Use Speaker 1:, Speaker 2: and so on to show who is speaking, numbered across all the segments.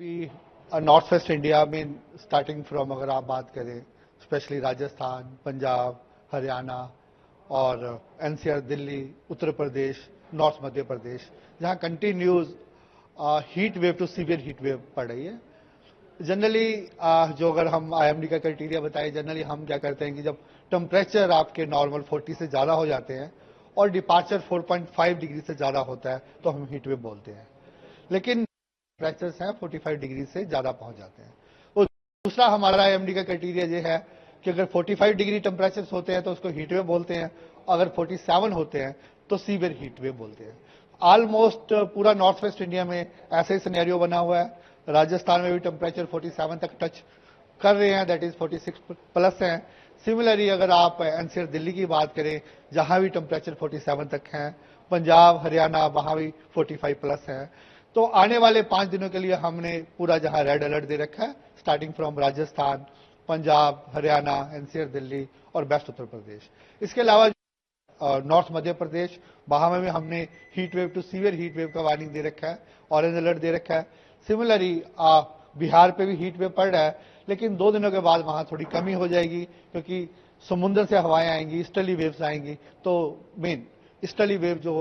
Speaker 1: भी north west India में starting from अगर आप बात करें स्पेशली राजस्थान, पंजाब, हरियाणा और एनसीआर, दिल्ली, उत्तर प्रदेश, नॉर्थ मध्य प्रदेश, जहां continues heat wave to severe heat wave पड़ रही है। जनरली जो अगर हम आईएमडी का क्राइटेरिया बताए, जनरली हम क्या करते हैं कि जब टेम्परेचर आपके नॉर्मल 40 से ज्यादा हो जाते हैं और डिपार्चर 4.5 डिग्री से ज्यादा होता है तो हम हीट वेव बोलते हैं। लेकिन टेम्परेचर्स हैं 45 डिग्री से ज्यादा पहुंच जाते हैं। और दूसरा हमारा आईएमडी का क्राइटेरिया ये है कि अगर 45 डिग्री टेम्परेचर्स होते हैं तो उसको हीट वेव बोलते हैं, अगर 47 होते हैं तो सीवियर हीट वेव बोलते हैं। ऑलमोस्ट पूरा नॉर्थ वेस्ट इंडिया में ऐसा ही सिनेरियो बना हुआ है। राजस्थान में भी टेम्परेचर 47 तक टच कर रहे हैं, दैट इज 46 प्लस है। सिमिलरली अगर आप एनसीआर दिल्ली की बात करें, जहां भी टेम्परेचर 47 तक है, पंजाब, हरियाणा, वहां भी 45 प्लस है। तो आने वाले 5 दिनों के लिए हमने पूरा जहां रेड अलर्ट दे रखा है, starting from Rajasthan, Punjab, Haryana, NCR Delhi और वेस्ट उत्तर प्रदेश। इसके अलावा नॉर्थ मध्य प्रदेश, वहां में भी हमने heat wave to severe heat wave का वार्निंग दे रखा है, ऑरेंज अलर्ट दे रखा है। सिमिलरली बिहार पे भी हीट वेव पड़ रहा है, लेकिन 2 दिनों के बाद वहां थोड़ी कमी हो जाएगी क्योंकि समुद्र से हवाएं आएंगी, ईस्टर्ली वेव्स आएंगी। तो मेन ईस्टर्ली वेव जो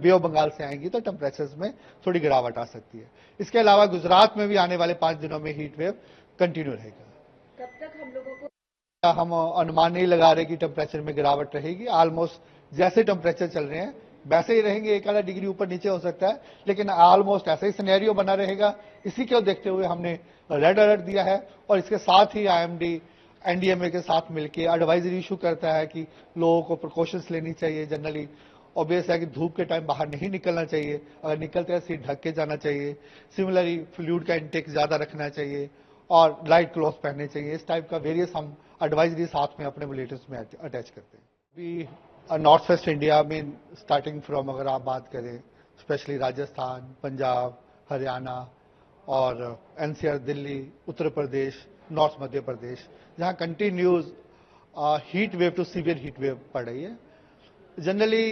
Speaker 1: बे ऑफ बंगाल से आएंगी तो टेम्परेचर्स में थोड़ी गिरावट आ सकती है। इसके अलावा गुजरात में भी आने वाले 5 दिनों में हीट वेव कंटिन्यू रहेगा।
Speaker 2: कब तक हम लोगों को
Speaker 1: हम अनुमान नहीं लगा रहे कि टेम्परेचर में गिरावट रहेगी। ऑलमोस्ट जैसे टेम्परेचर चल रहे हैं वैसे ही रहेंगे, एक आधा डिग्री ऊपर नीचे हो सकता है, लेकिन ऑलमोस्ट ऐसा ही सिनेरियो बना रहेगा। इसी को देखते हुए हमने रेड अलर्ट दिया है और इसके साथ ही आईएमडी एनडीएमए के साथ मिलकर एडवाइजरी इशू करता है कि लोगों को प्रिकॉशंस लेनी चाहिए। जनरली ऑब्वियस है कि धूप के टाइम बाहर नहीं निकलना चाहिए, अगर निकलते हैं सिर ढक के जाना चाहिए। सिमिलरली फ्लूइड का इंटेक ज्यादा रखना चाहिए और लाइट क्लॉथ पहनने चाहिए। इस टाइप का वेरियस हम एडवाइजरी साथ में अपने बुलेटिन में अटैच करते हैं। अभी नॉर्थ वेस्ट इंडिया में स्टार्टिंग फ्रॉम अगर आप बात करें स्पेशली राजस्थान, पंजाब, हरियाणा और एनसीआर, दिल्ली, उत्तर प्रदेश, नॉर्थ मध्य प्रदेश, जहां continues heat wave to severe heat wave पड़ रही है। जनरली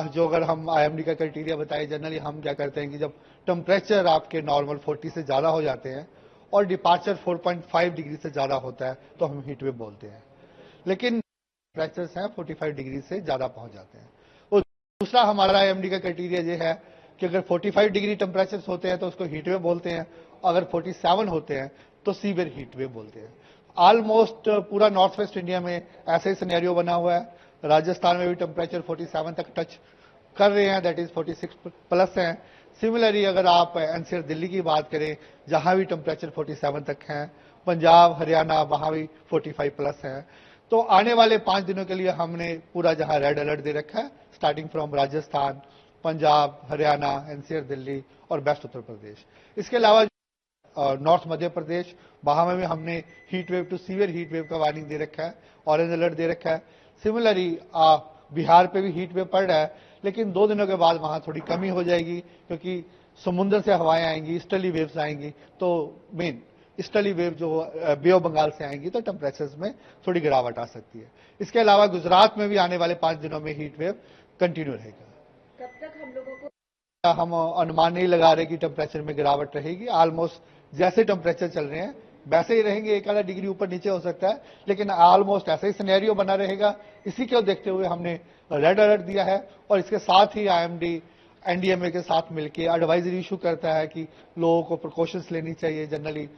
Speaker 1: जो अगर हम आईएमडी का क्राइटेरिया बताए, जनरली हम क्या करते हैं कि जब टेम्परेचर आपके नॉर्मल 40 से ज्यादा हो जाते हैं और डिपार्चर 4.5 डिग्री से ज्यादा होता है तो हम हीट वेव बोलते हैं। लेकिन टेम्परेचर्स हैं 45 डिग्री से ज्यादा पहुंच जाते हैं। और दूसरा हमारा आईएमडी का क्राइटेरिया ये है कि अगर 45 डिग्री टेम्परेचर्स होते हैं तो उसको हीट वेव बोलते हैं, अगर 47 होते हैं तो सीवियर हीट वेव बोलते हैं। ऑलमोस्ट पूरा नॉर्थ वेस्ट इंडिया में ऐसा ही सिनेरियो बना हुआ है। राजस्थान में भी टेम्परेचर 47 तक टच कर रहे हैं, दैट इज 46 प्लस है। सिमिलरली अगर आप एनसीआर दिल्ली की बात करें, जहां भी टेम्परेचर 47 तक है, पंजाब, हरियाणा, वहां भी 45 प्लस है। तो आने वाले 5 दिनों के लिए हमने पूरा जहां रेड अलर्ट दे रखा है, starting from Rajasthan, Punjab, Haryana, NCR Delhi और वेस्ट उत्तर प्रदेश। इसके अलावा नॉर्थ मध्य प्रदेश, वहां में भी हमने heat wave to severe heat wave का वार्निंग दे रखा है, ऑरेंज अलर्ट दे रखा है। सिमिलरली बिहार पे भी हीट वेव पड़ रहा है, लेकिन 2 दिनों के बाद वहां थोड़ी कमी हो जाएगी क्योंकि समुद्र से हवाएं आएंगी, ईस्टर्ली वेव्स आएंगी। तो मेन ईस्टर्ली वेव जो बे ऑफ बंगाल से आएंगी तो टेम्परेचर्स में थोड़ी गिरावट आ सकती है। इसके अलावा गुजरात में भी आने वाले 5 दिनों में हीट वेव कंटिन्यू रहेगा।
Speaker 2: कब तक हम लोगों को
Speaker 1: हम अनुमान नहीं लगा रहे कि टेम्परेचर में गिरावट रहेगी। ऑलमोस्ट जैसे टेम्परेचर चल रहे हैं वैसे ही रहेंगे, एक आधा डिग्री ऊपर नीचे हो सकता है, लेकिन ऑलमोस्ट ऐसा ही सिनेरियो बना रहेगा। इसी को देखते हुए हमने रेड अलर्ट दिया है और इसके साथ ही आईएमडी एनडीएमए के साथ मिलकर एडवाइजरी इशू करता है कि लोगों को प्रिकॉशंस लेनी चाहिए। जनरली